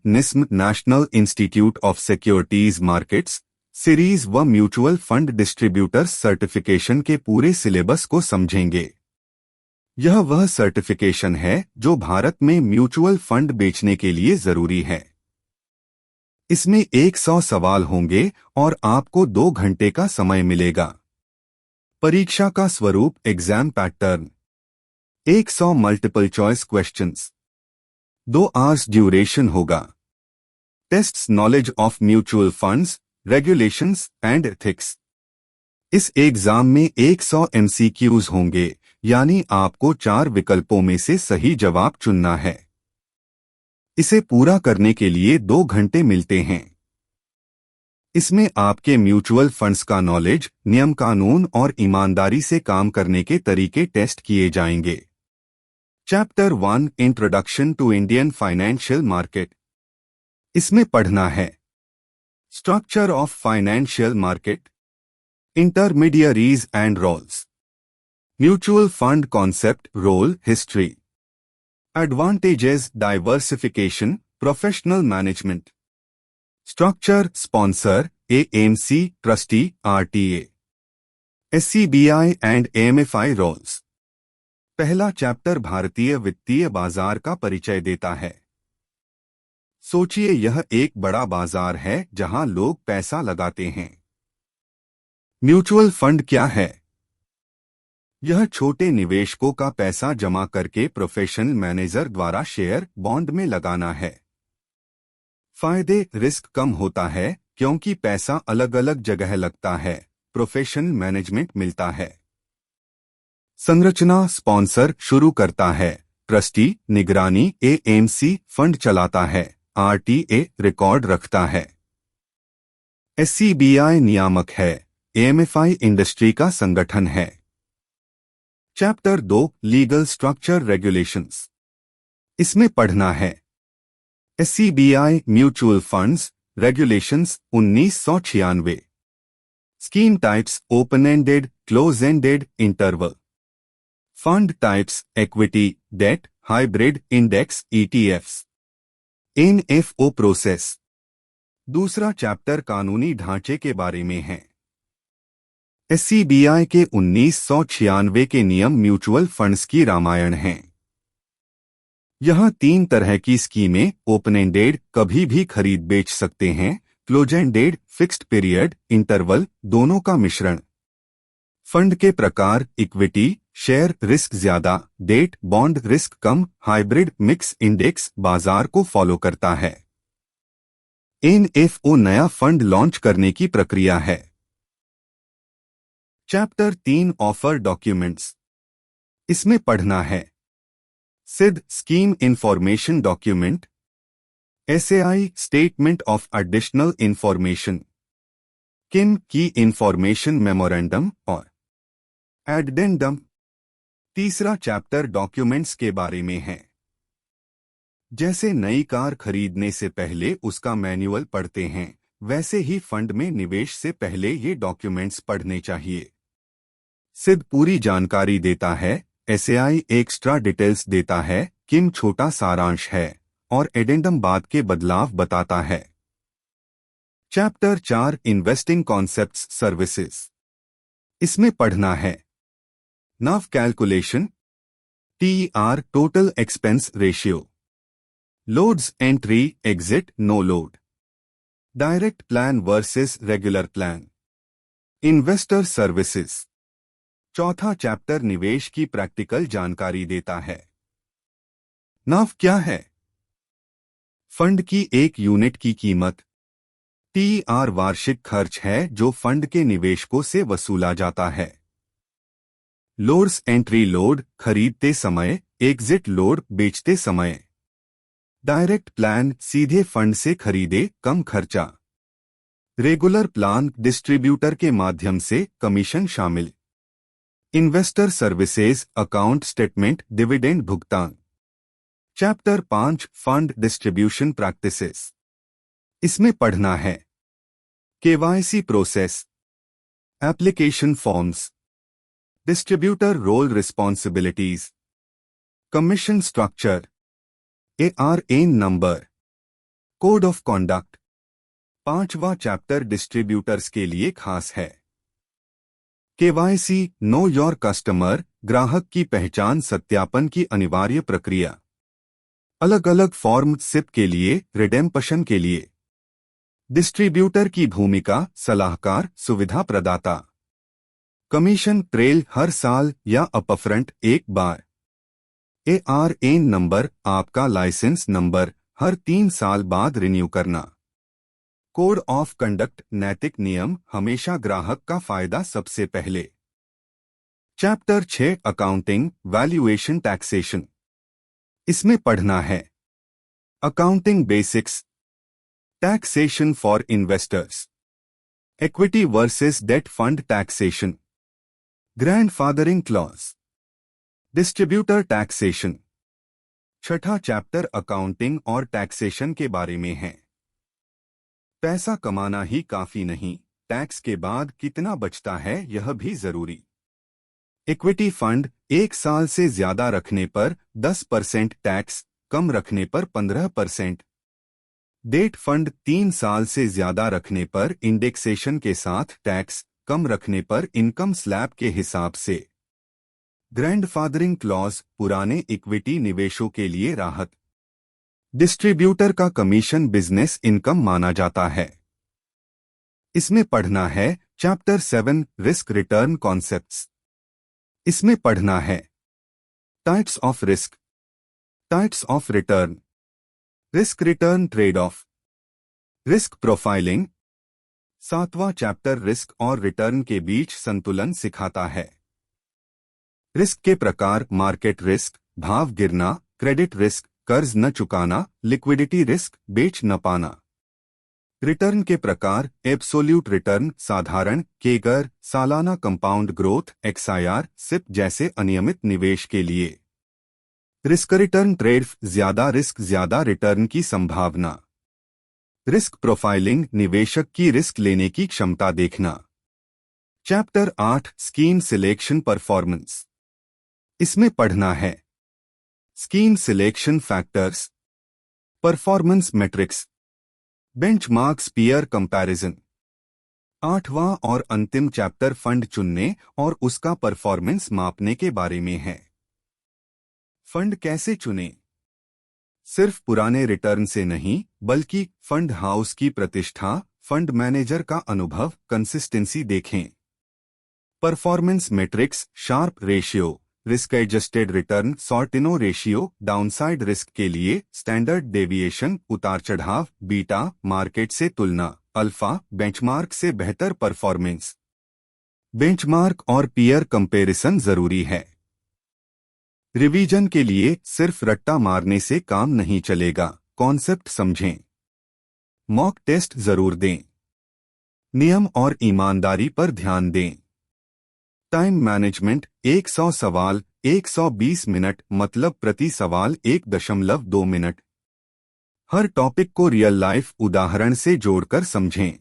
निस्म national institute of securities markets series व mutual fund distributor certification के पूरे syllabus को समझेंगे। यह वह सर्टिफिकेशन है जो भारत में म्यूचुअल फंड बेचने के लिए जरूरी है। इसमें 100 सवाल होंगे और आपको 2 घंटे का समय मिलेगा। परीक्षा का स्वरूप exam pattern 100 multiple choice questions, 2 hours duration होगा। Tests knowledge of mutual funds, regulations and ethics. इस एग्जाम में 100 MCQs होंगे, यानी आपको 4 विकल्पों में से सही जवाब चुनना है। इसे पूरा करने के लिए 2 घंटे मिलते हैं। इसमें आपके म्यूचुअल फंड्स का नॉलेज, नियम कानून और ईमानदारी से काम करने के तरीके टेस्ट किए जाएंगे। Chapter 1 introduction to Indian financial market. इसमें पढ़ना है structure of financial market, intermediaries and roles, mutual fund concept, role, history, advantages, diversification, professional management, structure, sponsor, AMC, trustee, RTA, SCBI and AMFI roles. पहला chapter भारतीय वित्तीय बाजार का परिचय देता है। सोचिए यह एक बड़ा बाजार है जहां लोग पैसा लगाते हैं। म्यूचुअल फंड क्या है? यह छोटे निवेशकों का पैसा जमा करके प्रोफेशनल मैनेजर द्वारा शेयर, बॉन्ड में लगाना है। फायदे, रिस्क कम होता है क्योंकि पैसा अलग अलग जगह लगता है, प्रोफेशनल मैनेजमेंट मिलता है। संरचना, स्पॉन्सर शुरू करता है, ट्रस्टी निगरानी, AMC फंड चलाता है, RTA रिकॉर्ड रखता है, SCBI नियामक है, AMFI इंडस्ट्री का संगठन है। Chapter 2 legal structure regulations. इसमें पढ़ना है SCBI mutual funds regulations 1996, scheme types, open ended, close ended, interval, fund types, equity, debt, hybrid, index, ETFs, NFO process. दूसरा चैप्टर कानूनी ढांचे के बारे में है। SCBI के 1996 के नियम म्यूचुअल फंड्स की रामायण हैं। यहां 3 तरह की स्कीमें, ओपन एंडेड कभी भी खरीद बेच सकते हैं, close ended fixed period, interval दोनों का मिश्रण। फंड के प्रकार, इक्विटी शेयर रिस्क ज्यादा, डेट बॉन्ड रिस्क कम, हाइब्रिड मिक्स, इंडेक्स बाजार को फॉलो करता है। NFO नया फंड लॉन्च करने की प्रक्रिया है। Chapter 3 offer documents. इसमें पढ़ना है SID scheme information document, SAI statement of additional information, KIM key information memorandum और एडेंडम। तीसरा चैप्टर डॉक्यूमेंट्स के बारे में है। जैसे नई कार खरीदने से पहले उसका मैनुअल पढ़ते हैं, वैसे ही फंड में निवेश से पहले ये डॉक्यूमेंट्स पढ़ने चाहिए। SID पूरी जानकारी देता है, SAI एक्स्ट्रा डिटेल्स देता है, किम छोटा सारांश है और एडेंडम बाद के बदलाव बताता है। Chapter 4 investing concepts services. इसमें पढ़ना है NAV calculation, TER total expense ratio, loads entry exit no load, direct plan versus regular plan, investor services. चौथा चैप्टर निवेश की प्रैक्टिकल जानकारी देता है। NAV क्या है? फंड की एक यूनिट की कीमत। TER वार्षिक खर्च है जो फंड के निवेशकों से वसूला जाता है। लोड्स एंट्री लोड खरीदते समय, एग्जिट लोड बेचते समय। डायरेक्ट प्लान सीधे फंड से खरीदे, कम खर्चा। रेगुलर प्लान डिस्ट्रीब्यूटर के माध्यम से, कमीशन शामिल। Investor services account statement, dividend भुगतान। Chapter 5 fund distribution practices. इसमें पढ़ना है KYC process, application forms, distributor role responsibilities, commission structure, ARN number, code of conduct 5वां चैप्टर डिस्ट्रीब्यूटर्स के लिए खास है। केवाईसी नो योर कस्टमर ग्राहक की पहचान सत्यापन की अनिवार्य प्रक्रिया। अलग अलग फॉर्म सिप के लिए, रिडेम्पशन के लिए। डिस्ट्रीब्यूटर की भूमिका सलाहकार, सुविधा प्रदाता। कमीशन ट्रेल हर साल या अपफ्रंट एक बार। ARN नंबर आपका लाइसेंस नंबर हर 3 साल बाद रिन्यू करना। कोड ऑफ कंडक्ट नैतिक नियम हमेशा ग्राहक का फायदा सबसे पहले। Chapter 6 accounting valuation taxation. इसमें पढ़ना है accounting basics, taxation for investors, equity versus debt fund taxation, grandfathering clause, distributor taxation. छठा चैप्टर अकाउंटिंग और टैक्सेशन के बारे में है। पैसा कमाना ही काफी नहीं, टैक्स के बाद कितना बचता है यह भी जरूरी। इक्विटी फंड 1 साल से ज्यादा रखने पर 10% टैक्स, कम रखने पर 15%। डेट फंड 3 साल से ज्यादा रखने पर इंडेक्सेशन के साथ टैक्स, कम रखने पर इनकम स्लैब के हिसाब से। ग्रैंडफादरिंग क्लॉज पुराने इक्विटी निवेशों के लिए राहत। डिस्ट्रीब्यूटर का कमीशन बिजनेस इनकम माना जाता है। इसमें पढ़ना है चैप्टर 7 रिस्क रिटर्न कॉन्सेप्ट्स। इसमें पढ़ना है types of risk, types of return, risk return trade off, risk profiling. 7वां चैप्टर रिस्क और रिटर्न के बीच संतुलन सिखाता है। रिस्क के प्रकार मार्केट रिस्क, भाव गिरना, क्रेडिट रिस्क, कर्ज न चुकाना, लिक्विडिटी रिस्क, बेच न पाना। रिटर्न के प्रकार एब्सोल्यूट रिटर्न, साधारण, केगर, सालाना कंपाउंड ग्रोथ, XIR, सिप जैसे अनियमित निवेश के लिए। रिस्क रिटर्न ट्रेड ज्यादा रिस्क ज्यादा रिटर्न की संभावना। रिस्क प्रोफाइलिंग निवेशक की रिस्क लेने की क्षमता देखना। Chapter 8 scheme selection performance. इसमें पढ़ना है scheme selection factors, performance metrics, benchmarks, peer comparison. 8वां और अंतिम चैप्टर फंड चुनने और उसका परफॉर्मेंस मापने के बारे में है। फंड कैसे चुनें? सिर्फ पुराने रिटर्न से नहीं, बल्कि फंड हाउस की प्रतिष्ठा, फंड मैनेजर का अनुभव, कंसिस्टेंसी देखें। Performance matrix Sharpe ratio, risk adjusted return, Sortino ratio, downside risk के लिए स्टैंडर्ड डेविएशन, उतार चढ़ाव, बीटा, मार्केट से तुलना, अल्फा, बेंचमार्क से बेहतर परफॉर्मेंस। बेंचमार्क और पीयर कंपैरिजन जरूरी है। रिवीजन के लिए सिर्फ रट्टा मारने से काम नहीं चलेगा, कॉन्सेप्ट समझें। मॉक टेस्ट जरूर दें। नियम और ईमानदारी पर ध्यान दें। टाइम मैनेजमेंट 100 सवाल 120 मिनट, मतलब प्रति सवाल 1.2 मिनट। हर टॉपिक को रियल लाइफ उदाहरण से जोड़कर समझें।